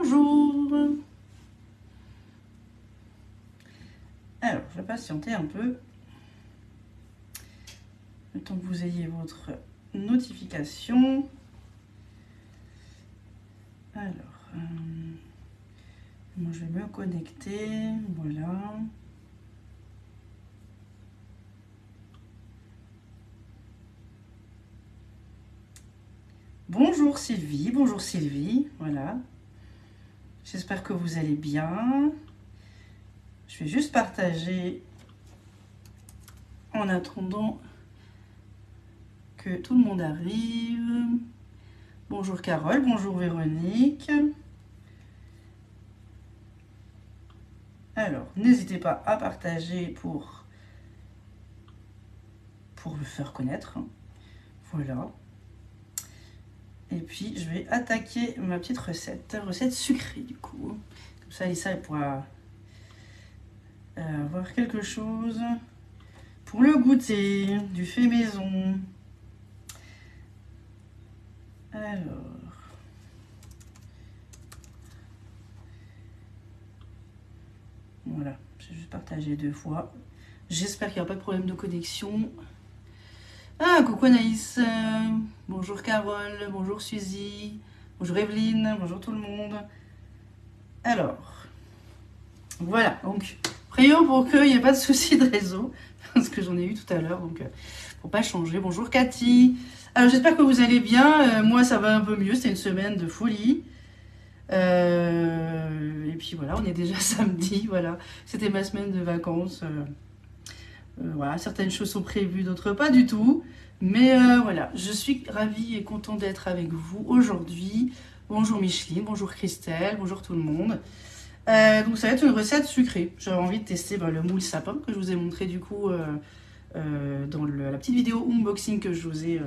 bonjour. Alors, je vais patienter un peu. Le temps que vous ayez votre notification. Alors, moi je vais me connecter. Voilà. Bonjour Sylvie, voilà. J'espère que vous allez bien. Je vais juste partager en attendant que tout le monde arrive. Bonjour Carole, bonjour Véronique. Alors, n'hésitez pas à partager pour le faire connaître. Voilà. Et puis, je vais attaquer ma petite recette sucrée du coup. Comme ça, Lisa, elle pourra avoir quelque chose pour le goûter, du fait maison. Alors, voilà, j'ai juste partagé 2 fois. J'espère qu'il n'y aura pas de problème de connexion. Ah, coucou Anaïs, bonjour Carole, bonjour Suzy, bonjour Evelyne, bonjour tout le monde. Alors, voilà, donc prions pour qu'il n'y ait pas de souci de réseau, parce que j'en ai eu tout à l'heure, donc pour pas changer. Bonjour Cathy, alors j'espère que vous allez bien, moi ça va un peu mieux, c'était une semaine de folie. Et puis voilà, on est déjà samedi, voilà, c'était ma semaine de vacances. Voilà, certaines choses sont prévues, d'autres pas du tout. Mais voilà, je suis ravie et contente d'être avec vous aujourd'hui. Bonjour Micheline, bonjour Christelle, bonjour tout le monde. Donc ça va être une recette sucrée. J'avais envie de tester le moule sapin que je vous ai montré du coup dans la petite vidéo unboxing que je vous ai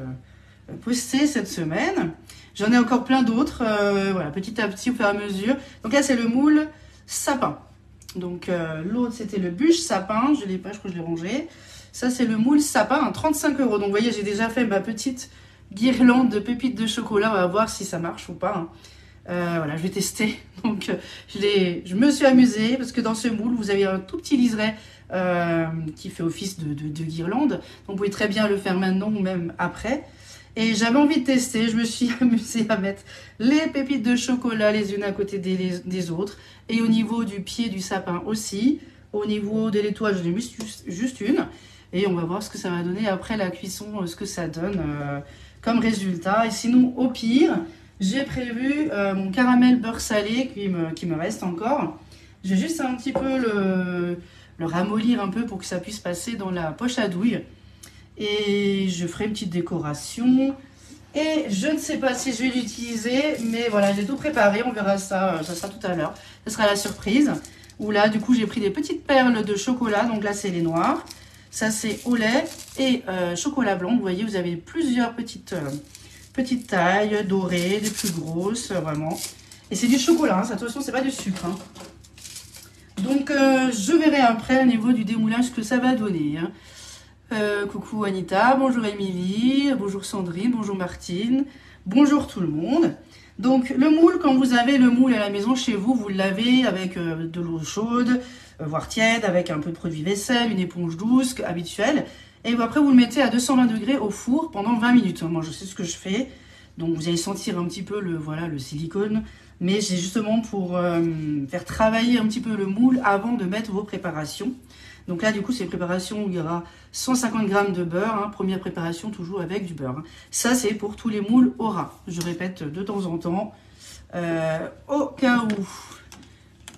postée cette semaine. J'en ai encore plein d'autres, voilà, petit à petit au fur et à mesure. Donc là c'est le moule sapin. Donc l'autre c'était le bûche sapin, je l'ai pas, je crois que je l'ai rangé. Ça c'est le moule sapin à 35 €. Donc vous voyez, j'ai déjà fait ma petite guirlande de pépites de chocolat, on va voir si ça marche ou pas. Voilà, je vais tester. Donc je me suis amusée parce que dans ce moule vous avez un tout petit liseré qui fait office de guirlande. Donc vous pouvez très bien le faire maintenant ou même après. Et j'avais envie de tester, je me suis amusée à mettre les pépites de chocolat les unes à côté des autres. Et au niveau du pied du sapin aussi. Au niveau de l'étoile, j'en ai mis juste une. Et on va voir ce que ça va donner après la cuisson, ce que ça donne comme résultat. Et sinon, au pire, j'ai prévu mon caramel beurre salé qui me reste encore. Je vais juste un petit peu le ramollir un peu pour que ça puisse passer dans la poche à douille. Et je ferai une petite décoration. Et je ne sais pas si je vais l'utiliser, mais voilà, j'ai tout préparé. On verra ça, ça sera tout à l'heure. Ce sera la surprise. Où là, du coup, j'ai pris des petites perles de chocolat. Donc là, c'est les noirs. Ça, c'est au lait et chocolat blanc. Vous voyez, vous avez plusieurs petites tailles dorées, des plus grosses, vraiment. Et c'est du chocolat, hein. Attention, c'est pas du sucre. Hein. Donc, je verrai après au niveau du démoulage ce que ça va donner. Hein. Coucou Anita, bonjour Émilie, bonjour Sandrine, bonjour Martine, bonjour tout le monde. Donc le moule, quand vous avez le moule à la maison chez vous, vous le lavez avec de l'eau chaude, voire tiède, avec un peu de produit vaisselle, une éponge douce habituelle. Et après vous le mettez à 220 degrés au four pendant 20 minutes. Moi je sais ce que je fais, donc vous allez sentir un petit peu le silicone. Mais c'est justement pour faire travailler un petit peu le moule avant de mettre vos préparations. Donc là, du coup, c'est une préparation où il y aura 150 g de beurre. Hein, première préparation, toujours avec du beurre. Hein. Ça, c'est pour tous les moules Aura. Je répète de temps en temps. Au cas où.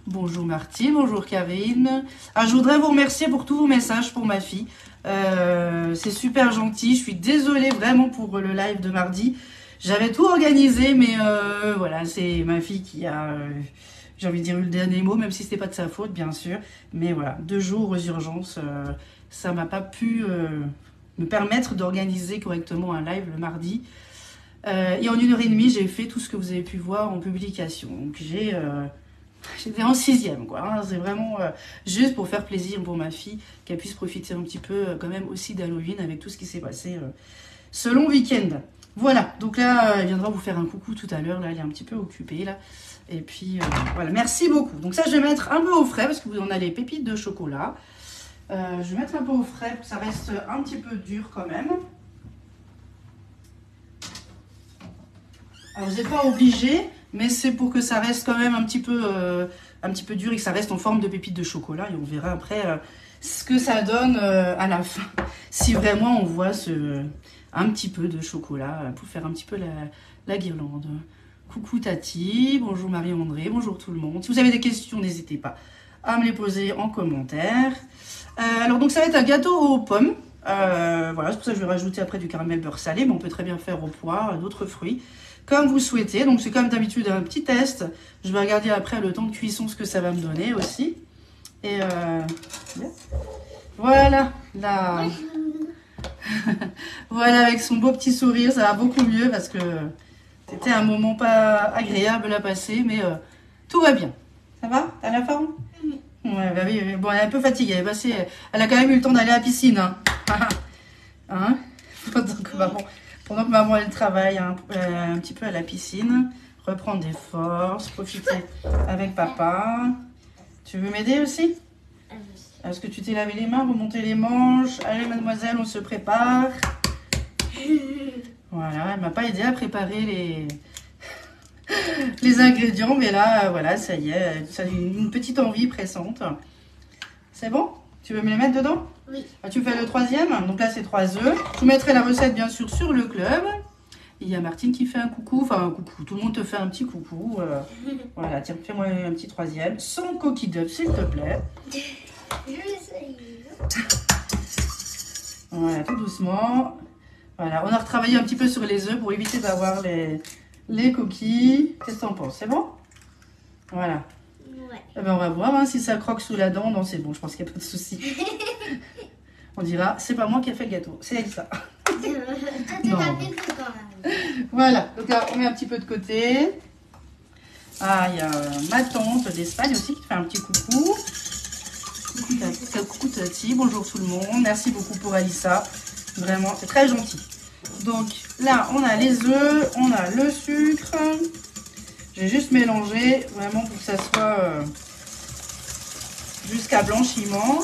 Bonjour Martine, bonjour Karine. Ah, je voudrais vous remercier pour tous vos messages pour ma fille. C'est super gentil. Je suis désolée vraiment pour le live de mardi. J'avais tout organisé, mais voilà, c'est ma fille qui a... j'ai envie de dire le dernier mot, même si ce n'était pas de sa faute, bien sûr. Mais voilà, 2 jours aux urgences, ça ne m'a pas pu me permettre d'organiser correctement un live le mardi. Et en 1h30, j'ai fait tout ce que vous avez pu voir en publication. Donc j'étais en 6e, quoi. Hein. C'est vraiment juste pour faire plaisir pour ma fille, qu'elle puisse profiter un petit peu quand même aussi d'Halloween avec tout ce qui s'est passé ce long week-end. Voilà, donc là, elle viendra vous faire un coucou tout à l'heure. Là, elle est un petit peu occupée, là. Et puis, voilà, merci beaucoup. Donc ça, je vais mettre un peu au frais, parce que vous en avez les pépites de chocolat. Je vais mettre un peu au frais, pour que ça reste un petit peu dur quand même. Alors, vous n'êtes pas obligé, mais c'est pour que ça reste quand même un petit peu dur et que ça reste en forme de pépites de chocolat. Et on verra après ce que ça donne à la fin. Si vraiment on voit un petit peu de chocolat pour faire un petit peu la guirlande. Coucou Tati, bonjour Marie-André, bonjour tout le monde. Si vous avez des questions, n'hésitez pas à me les poser en commentaire. Alors donc ça va être un gâteau aux pommes. Voilà, c'est pour ça que je vais rajouter après du caramel beurre salé, mais on peut très bien faire aux poires, d'autres fruits, comme vous souhaitez. Donc c'est comme d'habitude un petit test. Je vais regarder après le temps de cuisson ce que ça va me donner aussi. Et voilà, là. Voilà, avec son beau petit sourire, ça va beaucoup mieux parce que c'était un moment pas agréable à passer, mais tout va bien. Ça va? T'as la forme? Ouais, bah oui, bon, elle est un peu fatiguée. Elle a quand même eu le temps d'aller à la piscine. Hein, hein pendant que maman elle travaille un petit peu à la piscine, reprendre des forces, profiter avec papa. Tu veux m'aider aussi? Est-ce que tu t'es lavé les mains, remonter les manches? Allez mademoiselle, on se prépare. Voilà, elle m'a pas aidé à préparer les ingrédients, mais là, voilà, ça y est, ça a une petite envie pressante. C'est bon? Tu veux me les mettre dedans? Oui. Ah, tu fais le troisième, donc là c'est 3 œufs. Je vous mettrai la recette bien sûr sur le club. Il y a Martine qui fait un coucou, enfin un coucou, tout le monde te fait un petit coucou. Voilà, tiens, fais-moi un petit troisième, sans coquille d'œuf s'il te plaît. Voilà, tout doucement. Voilà, on a retravaillé un petit peu sur les œufs pour éviter d'avoir les coquilles. Qu'est-ce que t'en penses? C'est bon? Voilà. Ouais. Eh ben, on va voir hein, si ça croque sous la dent. Non, c'est bon, je pense qu'il n'y a pas de souci. On dira, c'est pas moi qui ai fait le gâteau, c'est Elsa. Non. Voilà, donc là, on met un petit peu de côté. Ah, il y a ma tante d'Espagne aussi qui fait un petit coucou. Coucou Tati, bonjour tout le monde. Merci beaucoup pour Alissa. Vraiment, c'est très gentil. Donc là, on a les œufs, on a le sucre. J'ai juste mélangé vraiment pour que ça soit jusqu'à blanchiment.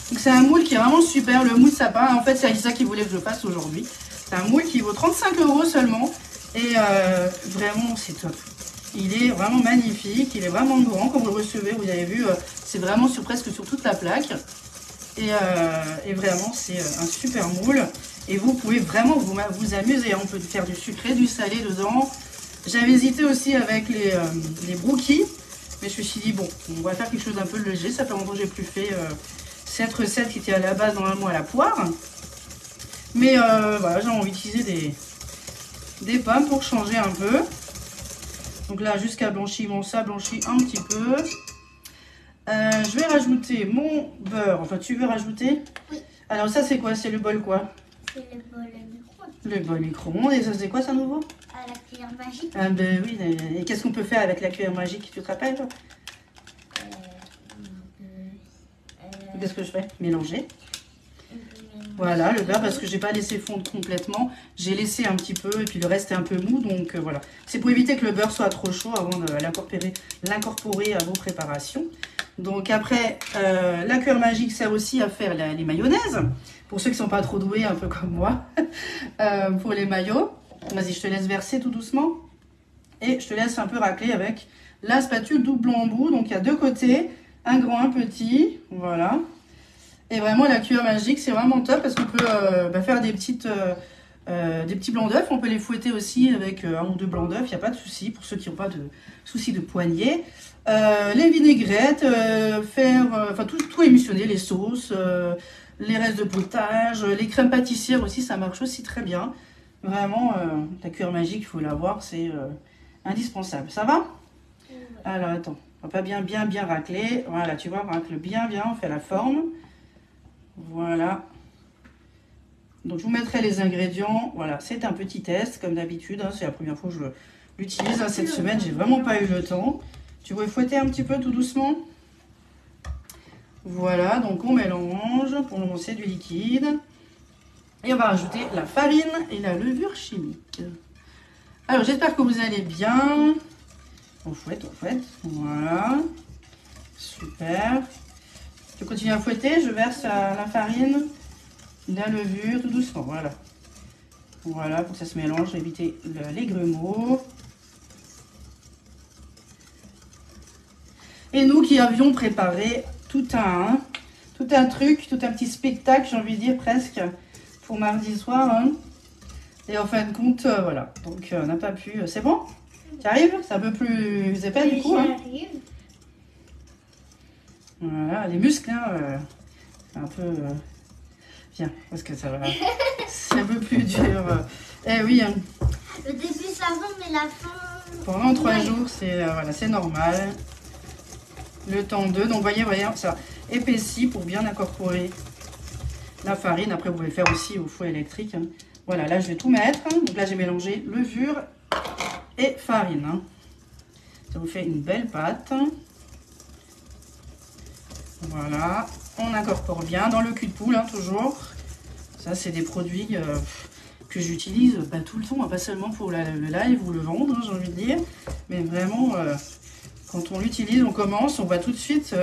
Donc c'est un moule qui est vraiment super, le moule sapin. En fait, c'est Alissa qui voulait que je fasse aujourd'hui. C'est un moule qui vaut 35 € seulement. Et vraiment, c'est top. Il est vraiment magnifique, il est vraiment grand. Quand vous le recevez, vous avez vu, c'est vraiment presque sur toute la plaque. Et vraiment, c'est un super moule. Et vous pouvez vraiment vous amuser. On peut faire du sucré, du salé dedans. J'avais hésité aussi avec les brookies. Mais je me suis dit, bon, on va faire quelque chose d'un peu léger. Ça fait longtemps que j'ai plus fait cette recette qui était à la base normalement à la poire. Mais voilà, j'ai envie d'utiliser des pommes pour changer un peu. Donc là, jusqu'à blanchiment, ça blanchit un petit peu. Je vais rajouter mon beurre. Enfin, tu veux rajouter? Oui. Alors ça, c'est quoi? C'est le bol quoi? C'est le bol micro-ondes. Le bol micro-ondes. Et ça, c'est quoi ça nouveau? À la cuillère magique. Ah ben oui. Et qu'est-ce qu'on peut faire avec la cuillère magique? Tu te rappelles? Qu'est-ce que je fais? Mélanger. Voilà, le beurre, parce que j'ai pas laissé fondre complètement. J'ai laissé un petit peu, et puis le reste est un peu mou. Donc voilà. C'est pour éviter que le beurre soit trop chaud avant de l'incorporer à vos préparations. Donc après, la cuillère magique sert aussi à faire les mayonnaises. Pour ceux qui ne sont pas trop doués, un peu comme moi, pour les maillots. Vas-y, je te laisse verser tout doucement. Et je te laisse un peu racler avec la spatule double embout. Donc il y a deux côtés, un grand, un petit. Voilà. Et vraiment, la cuillère magique, c'est vraiment top parce qu'on peut faire des petits blancs d'œufs. On peut les fouetter aussi avec un ou deux blancs d'œufs. Il n'y a pas de souci pour ceux qui n'ont pas de souci de poignée. Les vinaigrettes, tout émulsionner, les sauces, les restes de potage, les crèmes pâtissières aussi, ça marche aussi très bien. Vraiment, la cuillère magique, il faut l'avoir, c'est indispensable. Ça va? Alors, attends, on va pas bien racler. Voilà, tu vois, on racle bien, on fait la forme. Voilà. Donc, je vous mettrai les ingrédients. Voilà, c'est un petit test, comme d'habitude. Hein, c'est la première fois que je l'utilise. Hein, cette semaine, j'ai vraiment pas eu le temps. Tu veux fouetter un petit peu tout doucement? Voilà, donc on mélange. Pour le moment, c'est du liquide. Et on va rajouter la farine et la levure chimique. Alors, j'espère que vous allez bien. On fouette, on fouette. Voilà. Super. Je continue à fouetter. Je verse la farine, la levure, tout doucement. Voilà. Voilà, pour que ça se mélange, éviter les grumeaux. Et nous qui avions préparé tout un truc, tout un petit spectacle, j'ai envie de dire presque, pour mardi soir. Hein. Et en fin de compte, voilà. Donc on n'a pas pu... C'est bon? Tu arrives? C'est un peu plus épais du coup. Hein. Voilà, les muscles, hein, c'est un peu... Viens, parce que ça va... C'est un peu plus dur. Eh oui. Hein. Le début ça va, mais la fin... Pendant 3 jours, c'est voilà, c'est normal. Le temps de... Donc voyez, ça épaissit pour bien incorporer la farine. Après, vous pouvez le faire aussi au fouet électrique. Hein. Voilà, là, je vais tout mettre. Donc là, j'ai mélangé levure et farine. Hein. Ça vous fait une belle pâte. Voilà. On incorpore bien dans le cul de poule, hein, toujours. Ça, c'est des produits que j'utilise tout le temps, hein, pas seulement pour le live ou le vendre, hein, j'ai envie de dire. Mais vraiment, quand on l'utilise, on commence, on voit tout de suite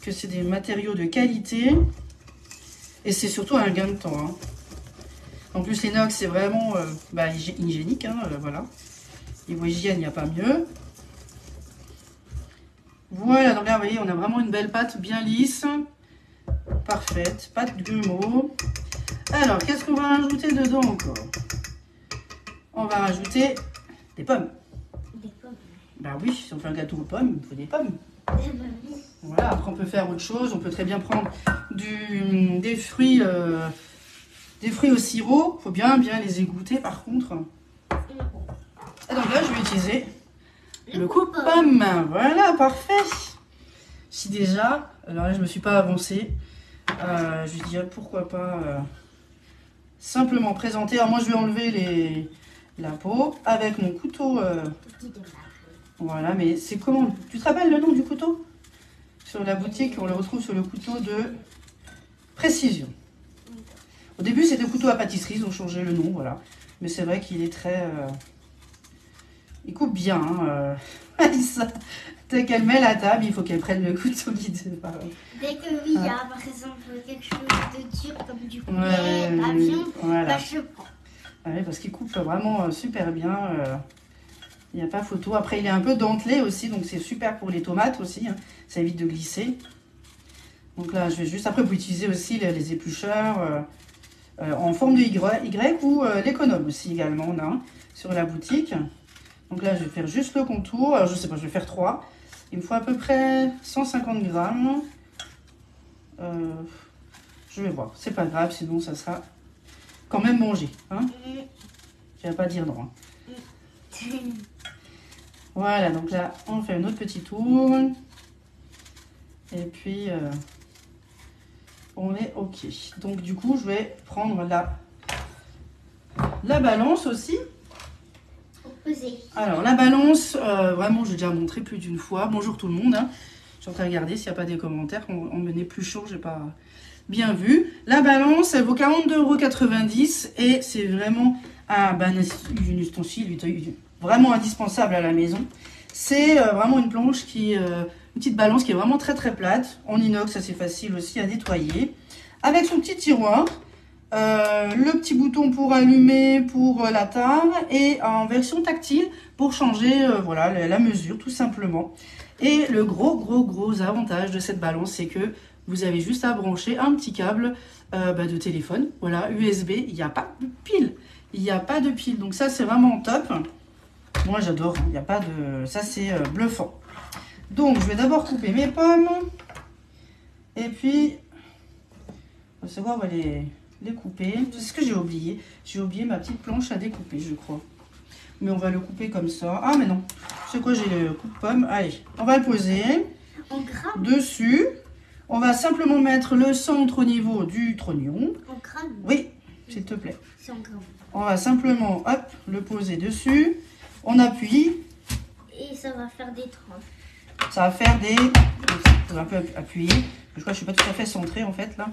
que c'est des matériaux de qualité. Et c'est surtout un gain de temps. Hein. En plus, l'inox, c'est vraiment hygiénique. Hein, voilà. Niveau hygiène, il n'y a pas mieux. Voilà, donc là, vous voyez, on a vraiment une belle pâte bien lisse. Parfaite. Pâte de grumeaux. Alors, qu'est-ce qu'on va rajouter dedans encore? On va rajouter des pommes. Des pommes. Bah oui, si on fait un gâteau aux pommes, il faut des pommes. Voilà, après on peut faire autre chose. On peut très bien prendre des fruits au sirop. Il faut bien les égoutter par contre. Et donc là, je vais utiliser le coupe-pomme. Voilà, parfait. Si déjà, alors là, je ne me suis pas avancée. Je vais dire pourquoi pas simplement présenter. Alors moi, je vais enlever la peau avec mon couteau. Voilà, mais c'est comment? Tu te rappelles le nom du couteau? Sur la boutique, on le retrouve sur le couteau de précision. Au début, c'était le couteau à pâtisserie, ils ont changé le nom, voilà. Mais c'est vrai qu'il est très... il coupe bien. Hein, dès qu'elle met la table, il faut qu'elle prenne le couteau qui démarre. Dès que il y a par exemple quelque chose de dur comme du poulet, la viande, voilà. je prends. Ouais, parce qu'il coupe vraiment super bien. Il n'y a pas photo. Après, il est un peu dentelé aussi, donc c'est super pour les tomates aussi. Hein. Ça évite de glisser. Donc là, je vais juste... Après, vous utilisez aussi les éplucheurs en forme de Y ou l'économe aussi également, on a un sur la boutique. Donc là, je vais faire juste le contour. Alors, je sais pas, je vais faire 3. Il me faut à peu près 150 grammes. Je vais voir. C'est pas grave, sinon ça sera quand même mangé. Hein. Je vais pas dire non. Hein. Voilà, donc là, on fait un autre petit tour. Et puis, on est OK. Donc, du coup, je vais prendre la balance aussi. Alors, la balance, vraiment, j'ai déjà montré plus d'une fois. Bonjour tout le monde. Hein. Je suis en train de regarder s'il n'y a pas des commentaires. On me n'est plus chaud, j'ai pas bien vu. La balance, elle vaut 42,90 € et c'est vraiment un ustensile vraiment indispensable à la maison. C'est vraiment une planche une petite balance qui est vraiment très très plate. En inox, assez facile aussi à nettoyer. Avec son petit tiroir. Le petit bouton pour allumer pour la table et en version tactile pour changer voilà, la mesure tout simplement. Et le gros avantage de cette balance, c'est que vous avez juste à brancher un petit câble de téléphone, voilà, USB. Il n'y a pas de pile, il n'y a pas de pile, donc ça c'est vraiment top. Moi j'adore, il n'y a pas de... ça c'est bluffant. Donc je vais d'abord couper mes pommes et puis on va savoir, on va les couper. C'est ce que j'ai oublié. J'ai oublié ma petite planche à découper, je crois. Mais on va le couper comme ça. Ah, mais non. C'est quoi, j'ai le coupe-pomme. Allez, on va le poser dessus. On va simplement mettre le centre au niveau du trognon. On crame. Oui, s'il te plaît. On va simplement, hop, le poser dessus. On appuie. Et ça va faire des tranches. Ça va faire des... On va un peu appuyer. Je crois que je ne suis pas tout à fait centrée en fait là.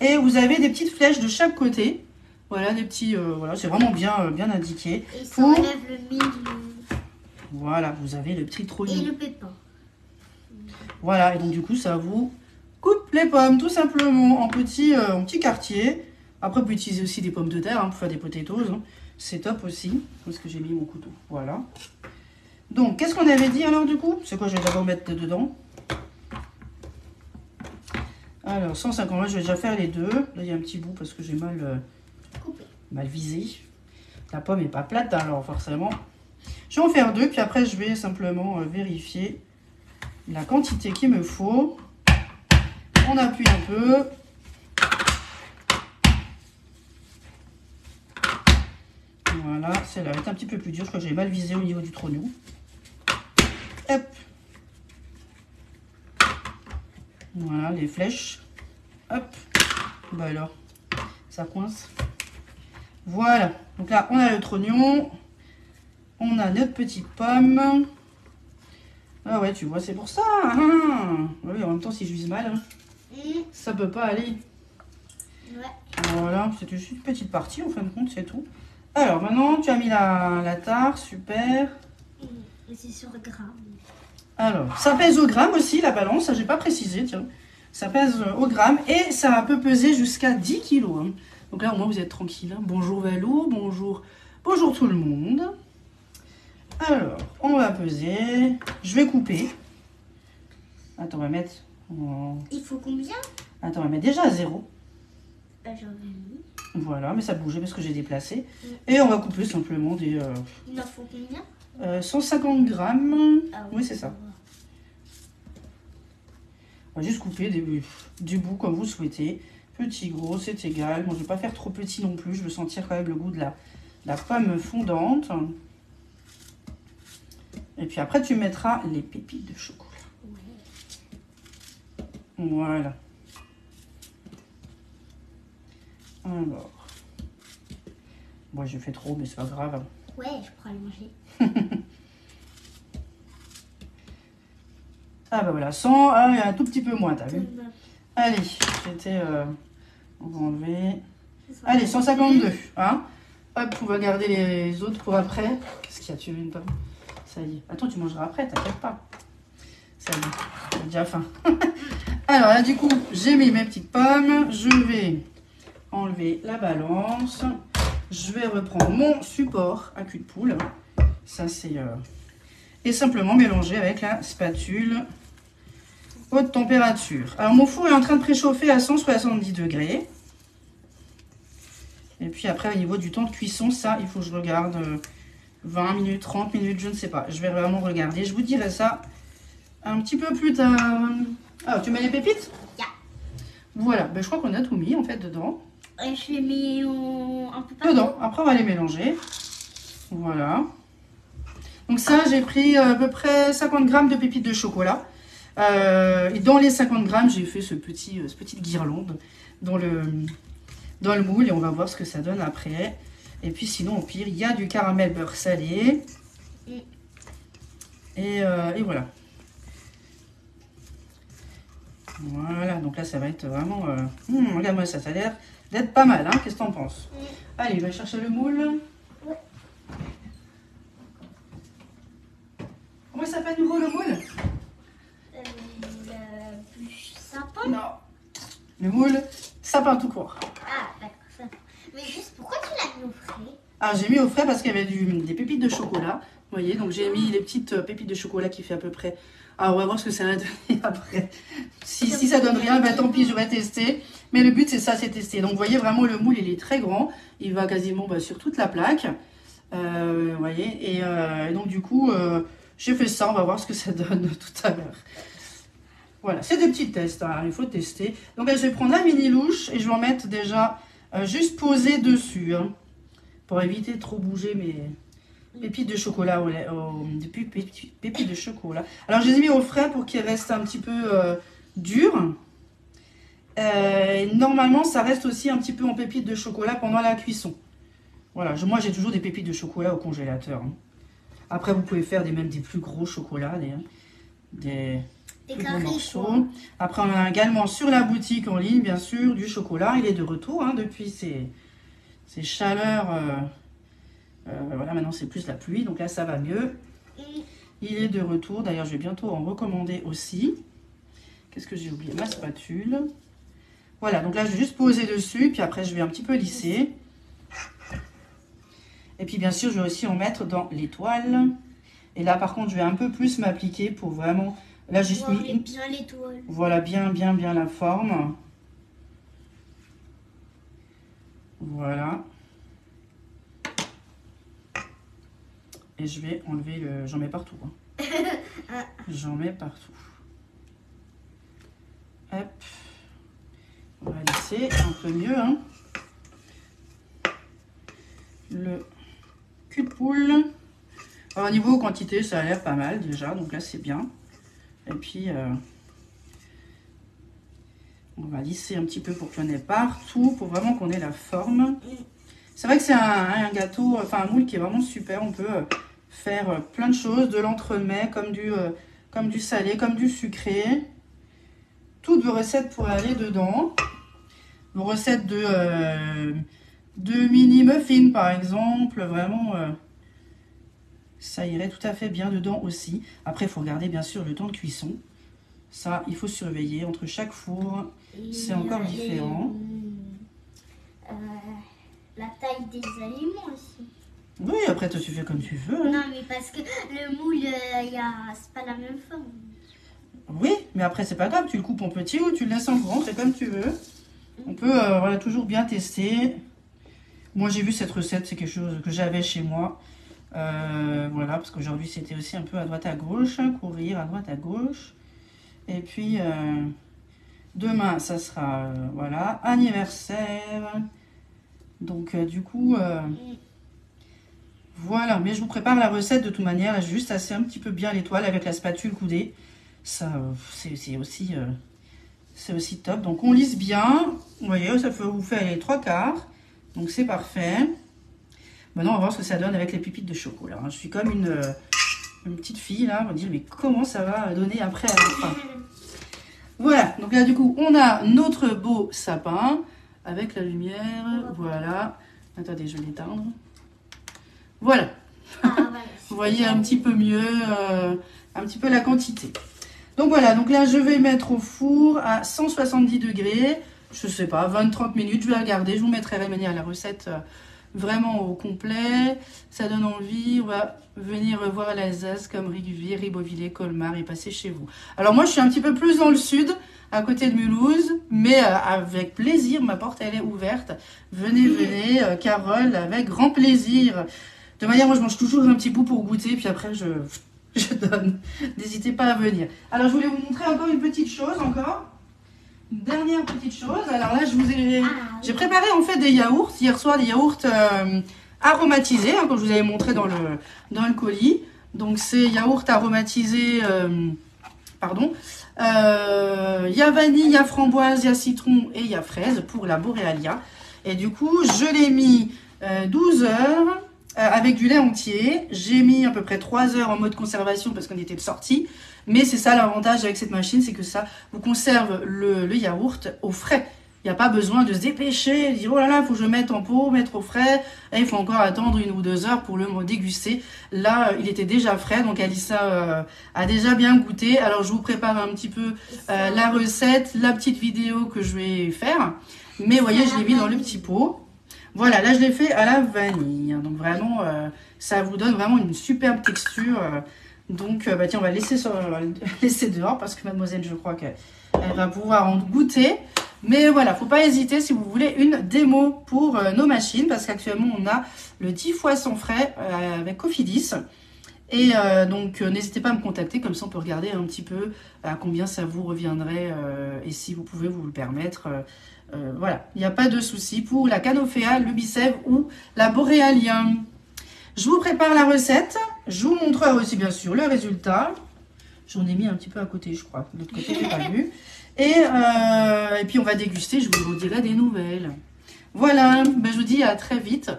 Et vous avez des petites flèches de chaque côté. Voilà, des petits... voilà, c'est vraiment bien, bien indiqué. Et ça enlève le milieu. Voilà, vous avez le petit trognon. Et le pépin. Voilà, et donc du coup, ça vous coupe les pommes, tout simplement, en petits quartiers. Après, vous pouvez utiliser aussi des pommes de terre pour faire des potatoes. Hein. C'est top aussi. Parce que j'ai mis mon couteau. Voilà. Donc, qu'est-ce qu'on avait dit alors du coup? C'est quoi, je vais d'abord mettre dedans. Alors, 150, là, je vais déjà faire les deux. Là, il y a un petit bout parce que j'ai mal visé. La pomme n'est pas plate, alors forcément. Je vais en faire deux, puis après, je vais simplement vérifier la quantité qu'il me faut. On appuie un peu. Voilà, celle-là est un petit peu plus dure. Je crois que j'ai mal visé au niveau du trognon. Hop. Voilà, les flèches. Hop. Bah alors, ça coince. Voilà. Donc là, on a le trognon. On a notre petite pomme. Ah ouais, tu vois, c'est pour ça. Hein. Oui, en même temps, si je vise mal, ça peut pas aller. Ouais. Voilà, c'est juste une petite partie, en fin de compte, c'est tout. Alors, maintenant, tu as mis la tare, super. Et c'est sur gramme. Alors, ça pèse au gramme aussi, la balance, ça, j'ai pas précisé, tiens. Ça pèse au gramme et ça peut peser jusqu'à 10 kilos. Hein. Donc là, au moins, vous êtes tranquille. Hein. Bonjour Valou, bonjour tout le monde. Alors, on va peser. Je vais couper. Attends, on va mettre... Il faut combien? Attends, on va mettre déjà à 0. J'en ai mis. Voilà, mais ça bougeait parce que j'ai déplacé. Et on va couper simplement des... Il en faut combien? 150 grammes. Ah oui, c'est ça. On va juste couper du bout comme vous souhaitez. Petit, gros, c'est égal. Moi, je ne vais pas faire trop petit non plus. Je veux sentir quand même le goût de la pomme fondante. Et puis après, tu mettras les pépites de chocolat. Ouais. Voilà. Alors. Bon, j'ai fait trop, mais c'est pas grave. Ouais, je pourrais le manger. Ah bah voilà, 100, un tout petit peu moins, t'as vu? Allez, j'étais... on va enlever... Allez, 152, hein? Hop, on va garder les autres pour après. Qu'est-ce qu'il y a, tu veux une pomme? Ça y est. Attends, tu mangeras après, t'inquiète pas. Ça y est, j'ai déjà faim. Alors là, du coup, j'ai mis mes petites pommes. Je vais enlever la balance. Je vais reprendre mon support à cul de poule. Ça, c'est... Et simplement mélanger avec la spatule haute température. Alors, mon four est en train de préchauffer à 170 degrés. Et puis après, au niveau du temps de cuisson, ça, il faut que je regarde 20 minutes, 30 minutes, je ne sais pas. Je vais vraiment regarder. Je vous dirai ça un petit peu plus tard. Ah, tu mets les pépites? Yeah. Voilà, ben, je crois qu'on a tout mis en fait dedans. Et je les mets un peu partout. Dedans, après on va les mélanger. Voilà. Donc ça, j'ai pris à peu près 50 grammes de pépites de chocolat. Et dans les 50 grammes, j'ai fait ce petite guirlande dans le moule. Et on va voir ce que ça donne après. Et puis sinon, au pire, il y a du caramel beurre salé. Et voilà. Voilà, donc là, ça va être vraiment... regarde-moi ça, ça a l'air d'être pas mal. Hein. Qu'est-ce que t'en penses? Allez, je vais chercher le moule. Ouais. Comment ça s'appelle nouveau le moule? Le bûche sapin? Non. Le moule sapin tout court. Ah, d'accord. Ça. Mais juste, pourquoi tu l'as mis au frais? Ah, j'ai mis au frais parce qu'il y avait des pépites de chocolat. Vous voyez, donc j'ai mis les petites pépites de chocolat qui fait à peu près... Ah, on va voir ce que ça va donner après. Si ça donne rien, bah, tant pis, j'aurais testé. Mais le but, c'est ça, c'est tester. Donc, vous voyez, vraiment, le moule, il est très grand. Il va quasiment sur toute la plaque. Vous voyez. Et donc, du coup, j'ai fait ça. On va voir ce que ça donne tout à l'heure. Voilà, c'est des petits tests. Hein, il faut tester. Donc, là, je vais prendre la mini louche et je vais en mettre déjà juste posé dessus. Hein, pour éviter de trop bouger mes... pépites de chocolat pépites de chocolat. Alors je les ai mis au frais pour qu'ils restent un petit peu durs. Normalement ça reste aussi un petit peu en pépites de chocolat pendant la cuisson. Voilà, moi j'ai toujours des pépites de chocolat au congélateur. Hein. Après vous pouvez faire même des plus gros chocolats, des plus gros morceaux. Après on a également sur la boutique en ligne bien sûr du chocolat. Il est de retour hein, depuis ces chaleurs. Voilà, maintenant c'est plus la pluie, donc là ça va mieux. Il est de retour, d'ailleurs je vais bientôt en recommander aussi. Qu'est-ce que j'ai oublié? Ma spatule. Voilà, donc là je vais juste poser dessus, puis après je vais un petit peu lisser. Et puis bien sûr je vais aussi en mettre dans l'étoile. Et là par contre je vais un peu plus m'appliquer pour vraiment... Là j'ai juste mis... bien l'étoile. Voilà, bien la forme. Voilà. Et je vais enlever le... J'en mets partout. Hein. J'en mets partout. Hop. On va lisser un peu mieux. Hein. Le cul de poule. Alors, au niveau quantité, ça a l'air pas mal déjà. Donc là, c'est bien. Et puis, on va lisser un petit peu pour qu'il y en ait partout. Pour vraiment qu'on ait la forme. C'est vrai que c'est un gâteau, enfin un moule qui est vraiment super. On peut faire plein de choses, de l'entremets, comme du salé, comme du sucré. Toutes vos recettes pourraient aller dedans. Vos recettes de mini muffins par exemple, vraiment, ça irait tout à fait bien dedans aussi. Après, il faut regarder bien sûr le temps de cuisson. Ça, il faut surveiller entre chaque four. C'est encore différent. La taille des aliments aussi. Oui, après toi tu fais comme tu veux. Hein. Non, mais parce que le moule, c'est pas la même forme. Oui, mais après c'est pas grave, tu le coupes en petit ou tu le laisses en grand, c'est comme tu veux. On peut voilà, toujours bien tester. Moi j'ai vu cette recette, c'est quelque chose que j'avais chez moi. Voilà, parce qu'aujourd'hui c'était aussi un peu à droite à gauche, courir à droite à gauche. Et puis demain ça sera voilà, anniversaire. Donc du coup, voilà, mais je vous prépare la recette de toute manière, là, juste assez un petit peu bien l'étoile avec la spatule coudée. Ça, c'est aussi top. Donc on lisse bien, vous voyez, ça vous fait les 3/4, donc c'est parfait. Maintenant on va voir ce que ça donne avec les pépites de chocolat. Je suis comme une petite fille là, on va dire mais comment ça va donner après à la fin. Voilà, donc là du coup on a notre beau sapin. Avec la lumière, voilà. Attendez, je vais l'éteindre. Voilà. Vous voyez un petit peu mieux, un petit peu la quantité. Donc voilà, donc là je vais mettre au four à 170 degrés. Je sais pas, 20-30 minutes, je vais regarder. Je vous mettrai de manière la recette vraiment au complet. Ça donne envie. On va venir voir l'Alsace comme Riguvie, Ribeauvillé, Colmar et passer chez vous. Alors moi je suis un petit peu plus dans le sud, à côté de Mulhouse, mais avec plaisir, ma porte elle est ouverte. Venez, venez, Carole, avec grand plaisir. De manière, moi je mange toujours un petit bout pour goûter, puis après je donne. N'hésitez pas à venir. Alors je voulais vous montrer encore une petite chose, Une dernière petite chose. Alors là, j'ai préparé en fait des yaourts. Hier soir, des yaourts aromatisés, comme je vous avais montré dans le colis. Donc c'est yaourts aromatisés, il y a vanille, il y a framboise, il y a citron et il y a fraise pour la Borealia. Et du coup, je l'ai mis 12 heures avec du lait entier. J'ai mis à peu près 3 heures en mode conservation parce qu'on était de sortie. Mais c'est ça l'avantage avec cette machine, c'est que ça vous conserve le yaourt au frais. Il n'y a pas besoin de se dépêcher, de dire oh là là, il faut que je mette en pot, mettre au frais. Et il faut encore attendre 1 ou 2 heures pour le déguster. Là, il était déjà frais, donc Alissa a déjà bien goûté. Alors, je vous prépare un petit peu la recette, la petite vidéo que je vais faire. Mais vous voyez, je l'ai mis dans le petit pot. Voilà, là, je l'ai fait à la vanille. Donc, vraiment, ça vous donne vraiment une superbe texture. Donc, tiens, on va laisser dehors parce que mademoiselle, je crois qu'elle va pouvoir en goûter. Mais voilà, faut pas hésiter si vous voulez une démo pour nos machines, parce qu'actuellement on a le 10 fois sans frais avec Cofidis. Et donc n'hésitez pas à me contacter, comme ça on peut regarder un petit peu à combien ça vous reviendrait et si vous pouvez vous le permettre. Voilà, il n'y a pas de souci pour la Canofea, le Bicève ou la Boréalien. Je vous prépare la recette, je vous montrerai aussi bien sûr le résultat. J'en ai mis un petit peu à côté, je crois. De l'autre côté, je n'ai pas vu. Et puis, on va déguster. Je vous dirai des nouvelles. Voilà. Ben, je vous dis à très vite.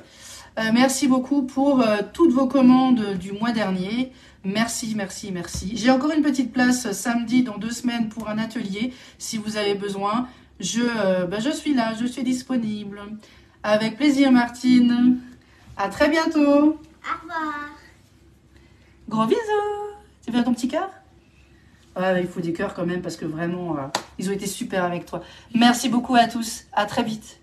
Merci beaucoup pour toutes vos commandes du mois dernier. Merci, merci, merci. J'ai encore une petite place samedi dans 2 semaines pour un atelier. Si vous avez besoin, je suis là, je suis disponible. Avec plaisir, Martine. À très bientôt. Au revoir. Gros bisous. Tu veux ton petit cœur? Ouais, il faut des cœurs quand même parce que vraiment, ils ont été super avec toi. Merci beaucoup à tous. À très vite.